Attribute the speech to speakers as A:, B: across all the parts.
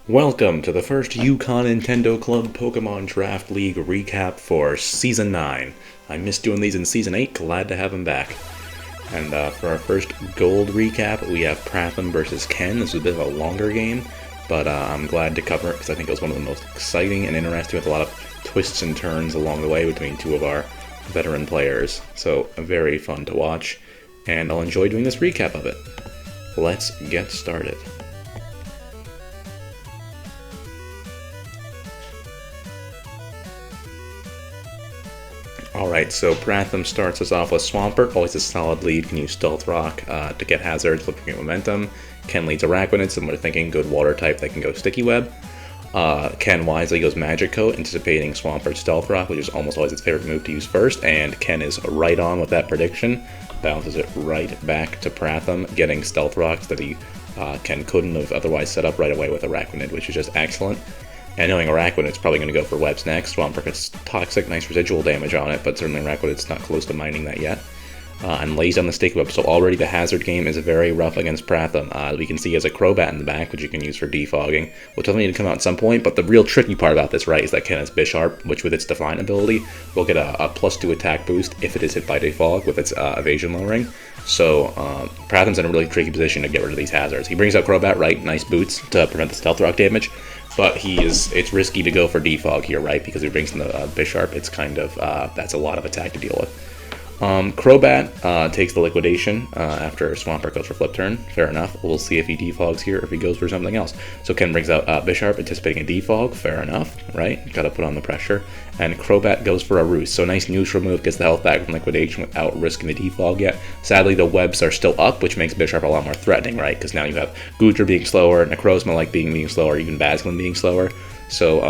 A: Welcome to the first Yukon Nintendo Club Pokemon Draft League recap for Season 9. I missed doing these in Season 8, glad to have them back. And for our first gold recap, we have Pratham versus Ken. This is a bit of a longer game, but I'm glad to cover it because I think it was one of the most exciting and interesting with a lot of twists and turns along the way between two of our veteran players. So very fun to watch, and I'll enjoy doing this recap of it. Let's get started. Alright, so Pratham starts us off with Swampert, always a solid lead, can use Stealth Rock to get hazards, flipping get momentum. Ken leads Araquanid, similar to thinking, good water type that can go Sticky Web. Ken wisely goes Magic Coat, anticipating Swampert's Stealth Rock, which is almost always its favorite move to use first, and Ken is right on with that prediction. Bounces it right back to Pratham, getting Stealth Rocks that Ken couldn't have otherwise set up right away with Araquanid, which is just excellent. And knowing Araquanid's probably going to go for Webs next. Swampert gets Toxic, nice residual damage on it, but certainly Araquanid's not close to mining that yet. And lays down the Sticky Web, so already the hazard game is very rough against Pratham. We can see he has a Crobat in the back, which you can use for defogging, which will need to come out at some point, but the real tricky part about this, right, is that Ken has Bisharp, which with its Define ability will get a +2 attack boost if it is hit by Defog with its evasion lowering. So Pratham's in a really tricky position to get rid of these hazards. He brings out Crobat, right, nice boots to prevent the Stealth Rock damage, but it's risky to go for Defog here, right, because if he brings in the Bisharp, it's kind of, that's a lot of attack to deal with. Crobat takes the Liquidation after Swampert goes for Flip Turn. Fair enough. We'll see if he defogs here or if he goes for something else. So Ken brings out Bisharp, anticipating a defog. Fair enough, right? Gotta put on the pressure. And Crobat goes for a Roost. So nice neutral move, gets the health back from Liquidation without risking the defog yet. Sadly, the webs are still up, which makes Bisharp a lot more threatening, right? Because now you have Goodra being slower, Necrozma being slower, even Basculin being slower. So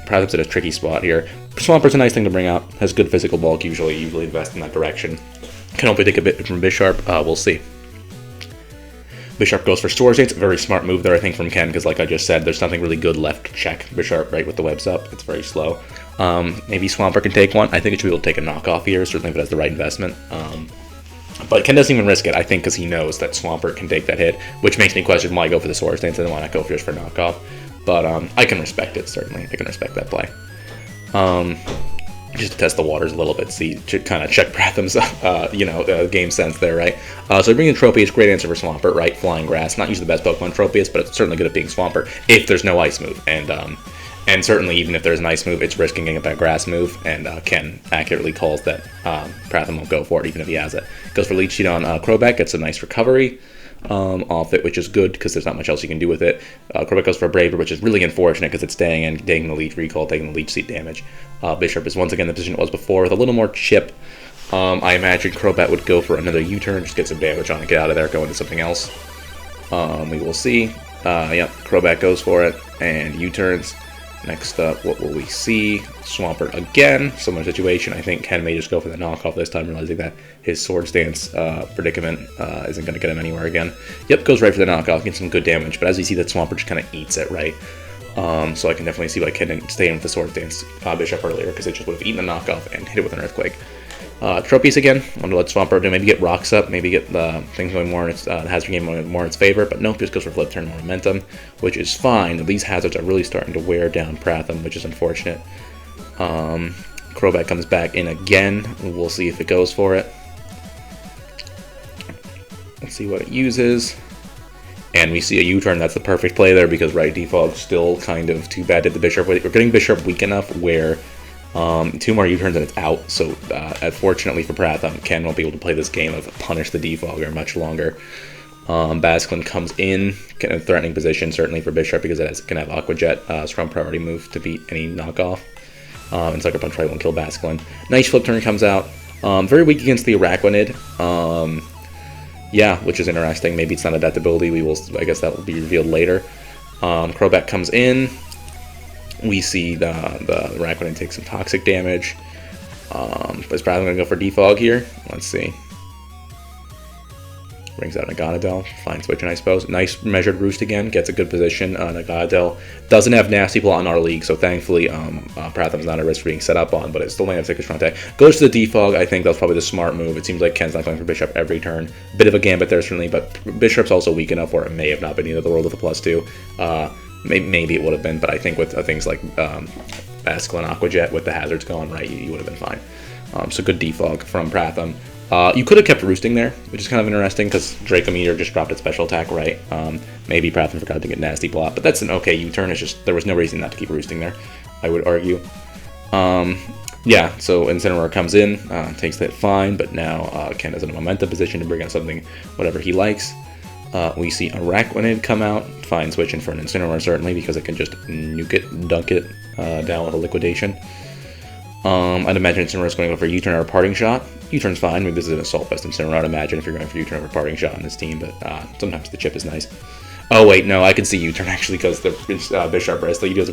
A: Pratham's in a tricky spot here. Swampert's a nice thing to bring out. Has good physical bulk, usually invest in that direction. Can hopefully take a bit from Bisharp. We'll see. Bisharp goes for Swords Dance. Very smart move there, I think, from Ken, because like I just said, there's nothing really good left to check Bisharp, right, with the webs up. It's very slow. Maybe Swampert can take one. I think it should be able to take a knockoff here, certainly if it has the right investment. But Ken doesn't even risk it, I think, because he knows that Swampert can take that hit, which makes me question why go for the Swords Dance and why not go just for knockoff. But I can respect it, certainly. I can respect that play. Just to test the waters a little bit, see, to kind of check Pratham's, game sense there, right? So bringing in Tropius, great answer for Swampert, right? Flying Grass, not usually the best Pokemon Tropius, but it's certainly good at being Swampert if there's no Ice move. And certainly, even if there's an Ice move, it's risking getting that Grass move, and Ken accurately calls that Pratham won't go for it, even if he has it. Goes for Leech Seed on Crobat, gets a nice recovery off it, which is good because there's not much else you can do with it. Crobat goes for Braver, which is really unfortunate because it's staying and taking the Leech Recall, taking the Leech Seed damage. Bisharp is once again the position it was before with a little more chip. I imagine Crobat would go for another U-turn, just get some damage on it, get out of there, go into something else. We will see. Yep, Crobat goes for it, and U-turns. Next up, what will we see? Swampert again, similar situation. I think Ken may just go for the knockoff this time, realizing that his Swords Dance predicament isn't going to get him anywhere again. Yep, goes right for the knockoff, gets some good damage, but as you see, that Swampert just kind of eats it, right? So I can definitely see why Ken didn't stay in with the Swords Dance Bisharp earlier, because it just would have eaten the knockoff and hit it with an Earthquake. Tropius again, I'm going to let Swampert do, maybe get Rocks up, maybe get things going more in its hazard game more in its favor, but nope, just goes for Flip Turn, more momentum, which is fine. These hazards are really starting to wear down Pratham, which is unfortunate. Crobat comes back in again, we'll see if it goes for it. Let's see what it uses. And we see a U-turn, that's the perfect play there, because right, Defog's still kind of too bad at the Bisharp. We're getting Bisharp weak enough where 2 more U-turns and it's out, so unfortunately for Pratham, Ken won't be able to play this game of punish the Defogger much longer. Basculin comes in, in a threatening position, certainly for Bisharp, because it can have Aqua Jet, strong priority move to beat any knockoff. And Sucker Punch probably won't kill Basculin. Nice Flip Turn comes out. Very weak against the Araquanid. Yeah, which is interesting. Maybe it's not adaptability. I guess that will be revealed later. Crobat comes in. We see the Araquanid take some toxic damage. Is Pratham going to go for Defog here? Let's see. Brings out Naganadel. Fine switching, I suppose. Nice measured Roost again. Gets a good position. Naganadel doesn't have Nasty Plot in our league, so thankfully Pratham's not at risk for being set up on, but it still may have to take a strong attack. Goes to the Defog. I think that's probably the smart move. It seems like Ken's not going for Bisharp every turn. Bit of a gambit there, certainly, but Bisharp's also weak enough where it may have not been the end of the world with a +2. Maybe it would have been, but I think with things like Basculin Aqua Jet with the hazards going, right, you would have been fine. So good defog from Pratham. You could have kept roosting there, which is kind of interesting because Dracometer just dropped its special attack, right? Maybe Pratham forgot to get Nasty Blot, but that's an okay U-turn. It's just there was no reason not to keep roosting there, I would argue. Yeah, so Incineroar comes in, takes that fine, but now Ken is in a momentum position to bring out something, whatever he likes. We see Araquanid come out, fine switching for an Incineroar certainly, because it can just nuke it, dunk it down with a Liquidation. I'd imagine Incineroar's going to go for a U-turn or a Parting Shot. U-turn's fine, maybe this is an Assault Vest Incineroar, I'd imagine if you're going for U-turn or a Parting Shot on this team, but sometimes the chip is nice. Oh wait, no, I can see U-turn actually because the Bisharp Wrestler, he does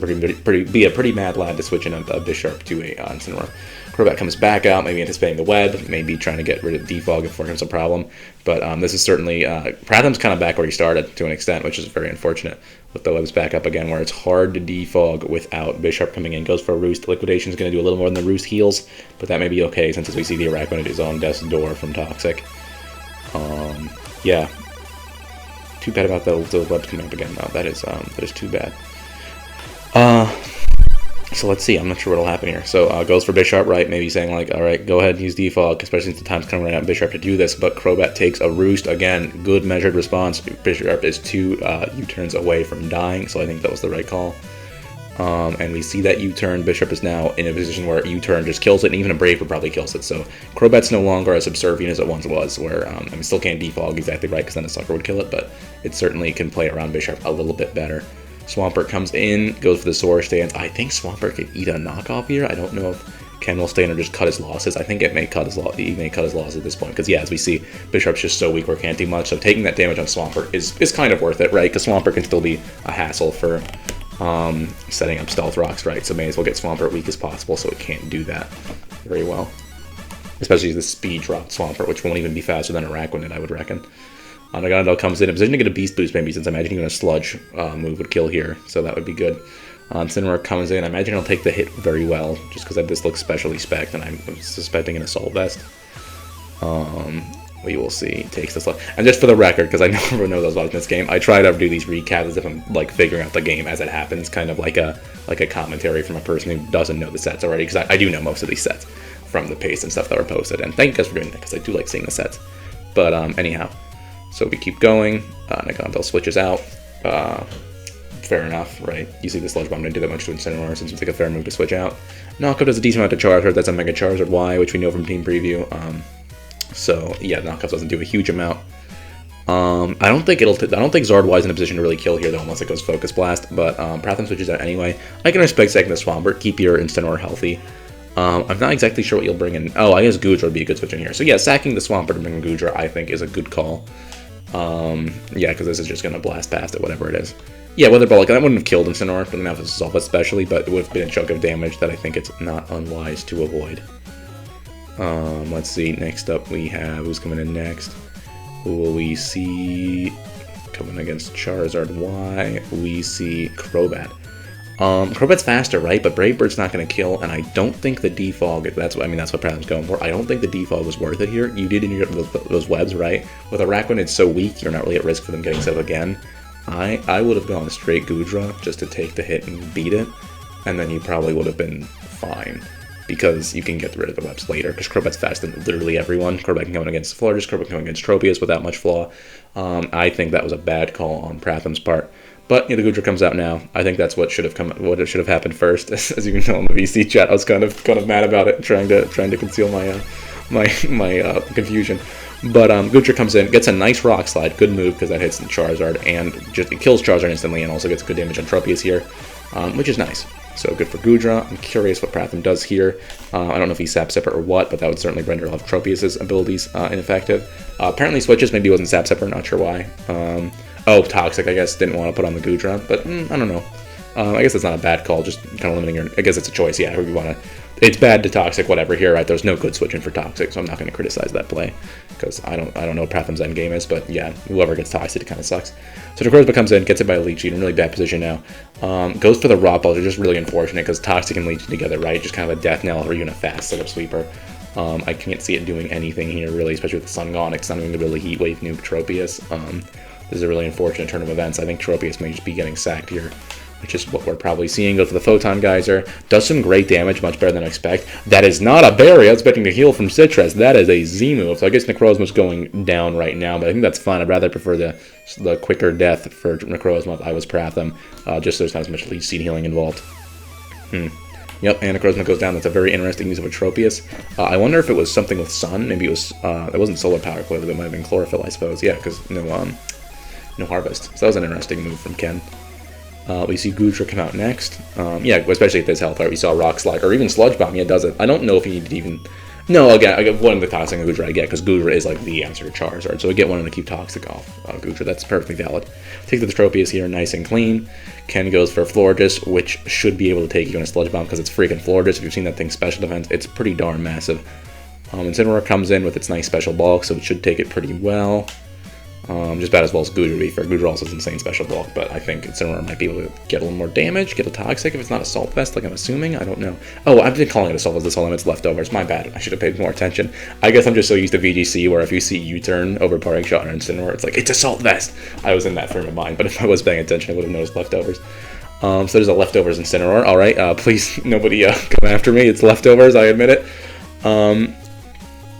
A: be a pretty mad lad to switch in a Bisharp to a Incineroar. Crobat comes back out, maybe anticipating the web, maybe trying to get rid of defog if becomes a problem. But this is certainly Pratham's kind of back where he started to an extent, which is very unfortunate. With the webs back up again, where it's hard to defog without Bisharp coming in. Goes for a Roost. Liquidation's going to do a little more than the Roost heals, but that may be okay since as we see the Araquanid is on death's door from Toxic. Yeah. Too bad about those webs coming up again, though. That is too bad. So let's see. I'm not sure what'll happen here. So goes for Bisharp, right? Maybe saying like, all right, go ahead and use defog, especially since the time's coming right out Bisharp to do this. But Crobat takes a Roost again. Good measured response. Bisharp is 2 U-turns away from dying, so I think that was the right call. And we see that U-turn. Bisharp is now in a position where U-turn just kills it, and even a Brave would probably kills it. So Crobat's no longer as subservient as it once was, where I mean, still can't defog exactly right because then a Sucker would kill it, but it certainly can play around Bisharp a little bit better. Swampert comes in, goes for the Swords Stance. I think Swampert could eat a knockoff here. I don't know if Ken will stay in or just cut his losses. I think it may cut his he may cut his losses at this point because yeah, as we see, Bisharp's just so weak where it can't do much. So taking that damage on Swampert is kind of worth it, right? Because Swampert can still be a hassle for setting up Stealth Rocks, right? So may as well get Swampert weak as possible so it can't do that very well. Especially the speed drop Swampert, which won't even be faster than Araquanid, I would reckon. Nagano comes in a position to get a Beast Boost, maybe, since I imagine even a Sludge move would kill here, so that would be good. Incineroar comes in, I imagine he'll take the hit very well, just because this looks specially spec'd, and I'm suspecting an Assault Vest. We will see. Takes the Sludge. And just for the record, because I never know those watching this game, I try to do these recaps as if I'm like figuring out the game as it happens, kind of like a commentary from a person who doesn't know the sets already, because I do know most of these sets from the pace and stuff that were posted, and thank you guys for doing that, because I do like seeing the sets. But anyhow. So we keep going. Nagantel switches out. Fair enough, right? You see the Sludge Bomb didn't do that much to Incineroar, since it's like a fair move to switch out. Knockup does a decent amount to Charizard. That's a Mega Charizard Y, which we know from Team Preview. So yeah, Knockup doesn't do a huge amount. I don't think Zard Y is in a position to really kill here though, unless it goes Focus Blast. But Pratham switches out anyway. I can respect second the Swampert. Keep your Incineroar healthy. I'm not exactly sure what you'll bring in. Oh, I guess Goodra would be a good switch in here. So yeah, sacking the Swampert and bringing Goodra, I think, is a good call. Yeah, because this is just going to blast past it, whatever it is. Yeah, Weather Ball, like, that wouldn't have killed Incineroar, doesn't have to solve especially, but it would have been a chunk of damage that I think it's not unwise to avoid. Let's see, next up we have, who's coming in next? Who will we see coming against Charizard Y? We see Crobat. Crobat's faster, right? But Brave Bird's not going to kill, and I don't think the defog, that's what Pratham's going for. I don't think the defog was worth it here. You did in those webs, right? With Araquanid it's so weak, you're not really at risk for them getting set up again. I would have gone straight Goodra just to take the hit and beat it, and then you probably would have been fine, because you can get rid of the webs later, because Crobat's faster than literally everyone. Crobat can go in against Florges, Crobat can go against Tropius without much flaw. I think that was a bad call on Pratham's part. But yeah, the Goodra comes out now. I think that's what should have happened first. As you can tell in the VC chat, I was kind of mad about it, trying to conceal my confusion. But Goodra comes in, gets a nice Rock Slide, good move because that hits the Charizard and just it kills Charizard instantly, and also gets good damage on Tropius here, which is nice. So good for Goodra. I'm curious what Pratham does here. I don't know if he's Sap Sipper or what, but that would certainly render a lot of Tropius' abilities ineffective. Apparently switches, maybe he wasn't Sap Sipper, not sure why. Oh, Toxic, I guess, didn't want to put on the Goodra, but I don't know. I guess it's not a bad call, just kind of limiting your... I guess it's a choice, yeah, who you want to... It's bad to Toxic, whatever here, right? There's no good switching for Toxic, so I'm not going to criticize that play, because I don't know what Pratham's endgame is, but yeah, whoever gets Toxic, it kind of sucks. So Necrozma comes in, gets it by a Leech Seed, in a really bad position now. Goes for the Rock Balls, which is just really unfortunate, because Toxic and Leech together, right? Just kind of a death knell or even a fast setup sweeper. I can't see it doing anything here, really, especially with the Sun gone. It's not even going to be able to Heat Wave nuke Tropius. This is a really unfortunate turn of events. I think Tropius may just be getting sacked here, which is what we're probably seeing. Goes for the Photon Geyser. Does some great damage, much better than I expect. That is not a berry. I was expecting to heal from Citrus. That is a Z move. So I guess Necrozma's going down right now, but I think that's fine. I'd rather prefer the quicker death for Necrozma if I was Pratham, just so there's not as much lead seed healing involved. Yep, and Necrozma goes down. That's a very interesting use of a Tropius. I wonder if it was something with Sun. Maybe it was, it wasn't Solar Power, clearly. It might have been Chlorophyll, I suppose. Yeah, because no Harvest. So that was an interesting move from Ken. We see Goodra come out next. Yeah, especially at this health, right? We saw Rock Slide, or even Sludge Bomb. Yeah, it does it. I don't know if you need to even... No, again, I get one of the toxic Goodra I get, because Goodra is like the answer to Charizard. So I get one to keep toxic off Goodra. That's perfectly valid. Take the Tropius here, nice and clean. Ken goes for Florges, which should be able to take you on a Sludge Bomb, because it's freaking Florges. If you've seen that thing's special defense, it's pretty darn massive. Incineroar comes in with its nice special bulk, so it should take it pretty well. Just about as well as Goodra would be fair. Goodra also has insane special bulk, but I think Incineroar might be able to get a little more damage, get a Toxic if it's not Assault Vest, like I'm assuming. I don't know. Oh, I've been calling it Assault Vest this whole time. It's leftovers. My bad. I should have paid more attention. I guess I'm just so used to VGC where if you see U-turn over Parting Shot or Incineroar, it's like, it's Assault Vest. I was in that frame of mind, but if I was paying attention, I would have noticed leftovers. So there's a leftovers Incineroar. All right, please, nobody come after me. It's leftovers, I admit it.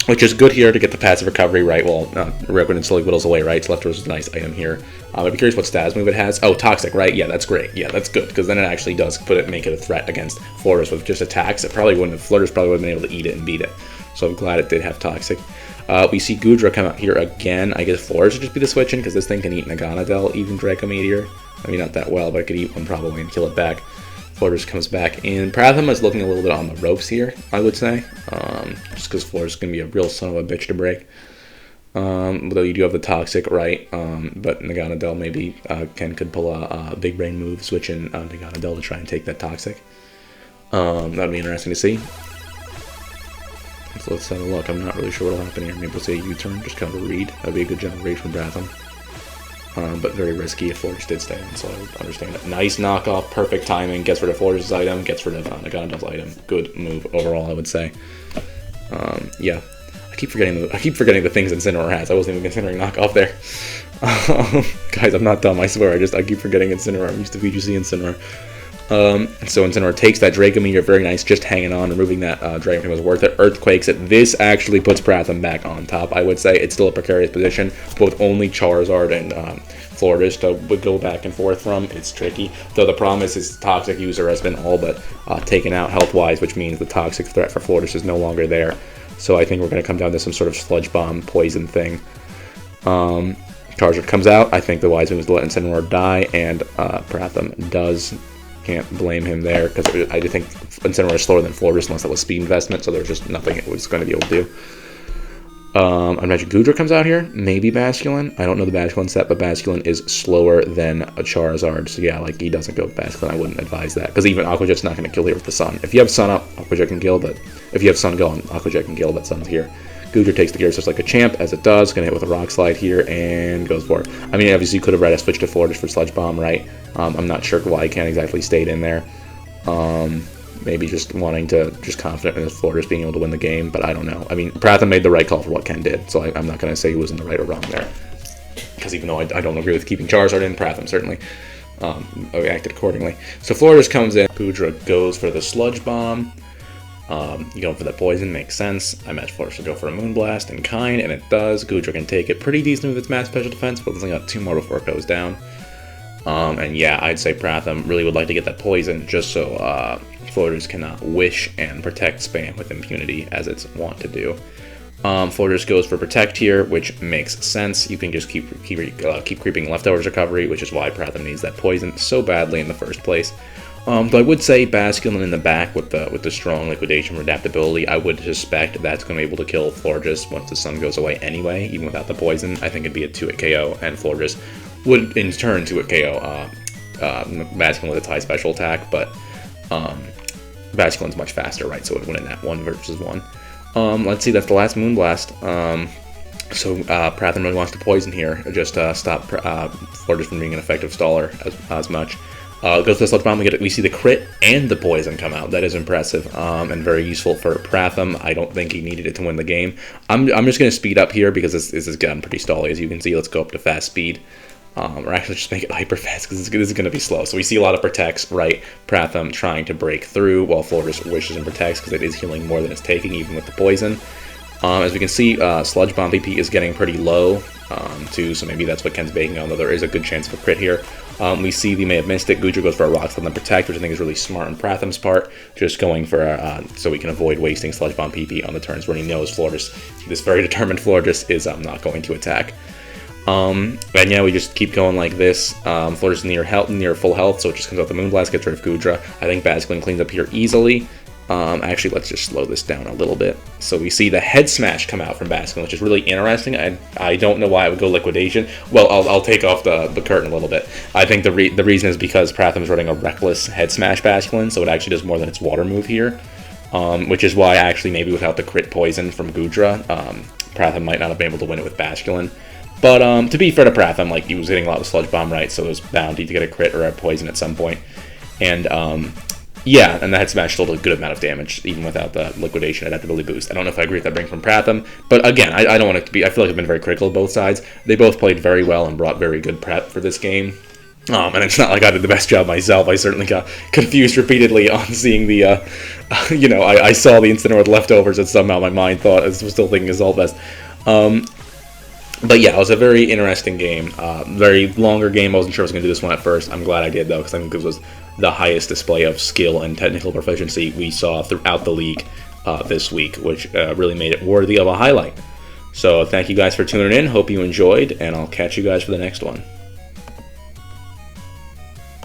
A: Which is good here to get the passive recovery, right? Well, Requin slowly whittles away, right? So leftovers is a nice item here. I'd be curious what status move it has. Oh, Toxic, right? Yeah, that's great. Yeah, that's good, because then it actually does make it a threat against Florges with just attacks. It probably wouldn't have, Florges probably wouldn't have been able to eat it and beat it. So I'm glad it did have Toxic. We see Goodra come out here again. I guess Florges should just be the switch-in, because this thing can eat Naganadel, even Draco Meteor. I mean, not that well, but I could eat one probably and kill it back. Florges comes back in. Pratham is looking a little bit on the ropes here, I would say. Just because Florges is going to be a real son of a bitch to break. Although you do have the Toxic, right? But Naganadel maybe Ken could pull a big brain move, switch in Naganadel to try and take that Toxic. That would be interesting to see. So let's have a look. I'm not really sure what will happen here. Maybe we'll say a U-turn, just kind of a read. That would be a good general read from Pratham. But very risky if Florges did stay in, so I would understand it. Nice knockoff, perfect timing, gets rid of Florges' item, gets rid of Naganadel's item. Good move overall, I would say. Yeah, I keep forgetting the things Incineroar has. I wasn't even considering knockoff there. Guys, I'm not dumb, I swear. I keep forgetting Incineroar. I'm used to VGC Incineroar. So Incineroar takes that Draco Meteor, very nice, just hanging on, removing that Dragon Meteor was worth it. Earthquakes it. This actually puts Pratham back on top, I would say. It's still a precarious position, but with only Charizard and Florges to go back and forth from, it's tricky. Though the problem is his Toxic user has been all but taken out health-wise, which means the Toxic threat for Florges is no longer there. So I think we're going to come down to some sort of Sludge Bomb poison thing. Charizard comes out. I think the wise move is to let Incineroar die, and Pratham does. Can't blame him there, because I do think Incineroar is slower than Florges unless that was speed investment, so there's just nothing it was going to be able to do. I imagine Goodra comes out here, maybe Basculin. I don't know the Basculin set, but Basculin is slower than a Charizard, so yeah, like, he doesn't go with Basculin. I wouldn't advise that, because even Aqua Jet's not going to kill here with the Sun. If you have Sun up, Aqua Jet can kill, but if you have Sun going, Aqua Jet can kill, but Sun's here. Goodra takes the gears just like a champ, as it does. Going to hit with a Rock Slide here, and goes for it. I mean, obviously, you could have read a switch to Florges for Sludge Bomb, right? I'm not sure why he can't exactly stayed in there. Maybe just wanting to, just confident in his Florges being able to win the game, but I don't know. I mean, Pratham made the right call for what Ken did, so I'm not going to say he was in the right or wrong there. Because even though I don't agree with keeping Charizard in, Pratham certainly acted accordingly. So Florges comes in. Goodra goes for the Sludge Bomb. You go for the poison, makes sense. I imagine Florges should go for a Moonblast in kind, and it does. Goodra can take it pretty decent with its max special defense, but it's only got 2 more before it goes down. And yeah, I'd say Pratham really would like to get that poison just so Florges cannot wish and protect spam with impunity as it's wont to do. Florges goes for protect here, which makes sense. You can just keep creeping leftovers recovery, which is why Pratham needs that poison so badly in the first place. But I would say Basculin in the back with the strong liquidation adaptability, I would suspect that's going to be able to kill Florges once the Sun goes away anyway, even without the poison. I think it'd be a 2-hit KO, and Florges would in turn 2-hit KO Basculin with its high special attack, but Basculin's much faster, right? So it would win in that 1 versus 1. Let's see, that's the last Moonblast. So Pratham really wants to poison here, just stop Florges from being an effective staller as much. Goes to the Sludge Bomb, we see the crit and the poison come out. That is impressive and very useful for Pratham. I don't think he needed it to win the game. I'm just going to speed up here because this has gotten pretty stally, as you can see. Let's go up to fast speed. Or actually just make it hyper fast, because this is going to be slow. So we see a lot of protects, right? Pratham trying to break through while Florges wishes and protects, because it is healing more than it's taking, even with the poison. As we can see, Sludge Bomb PP is getting pretty low, too, so maybe that's what Ken's baking on, though there is a good chance of a crit here. We see the May have missed it. Gudra goes for a Rock Slide and Protect, which I think is really smart on Pratham's part, just going for, so we can avoid wasting Sludge Bomb PP on the turns where he knows Florges, this very determined Florges, is not going to attack. And yeah, we just keep going like this. Florges is near full health, so it just comes out the Moonblast, gets rid of Gudra. I think Basculin cleans up here easily. Actually, let's just slow this down a little bit. So we see the Head Smash come out from Basculin, which is really interesting. I don't know why it would go Liquidation. Well, I'll take off the curtain a little bit. I think the reason is because Pratham is running a Reckless Head Smash Basculin, so it actually does more than its Water move here. Which is why actually maybe without the crit poison from Gudra, Pratham might not have been able to win it with Basculin. But to be fair to Pratham, like, he was hitting a lot with Sludge Bomb, right? So it was bound to get a crit or a poison at some point. And yeah, and the Head Smash still did a good amount of damage, even without the Liquidation Adaptability boost. I don't know if I agree with that bring from Pratham, but again, I don't want it to be, I feel like I've been very critical of both sides. They both played very well and brought very good prep for this game. And it's not like I did the best job myself. I certainly got confused repeatedly on seeing the, you know, I saw the incident with leftovers and somehow my mind thought I was still thinking Assault Vest. But yeah, it was a very interesting game. Very longer game. I wasn't sure I was going to do this one at first. I'm glad I did, though, because I think this was the highest display of skill and technical proficiency we saw throughout the league this week, which really made it worthy of a highlight. So thank you guys for tuning in. Hope you enjoyed, and I'll catch you guys for the next one.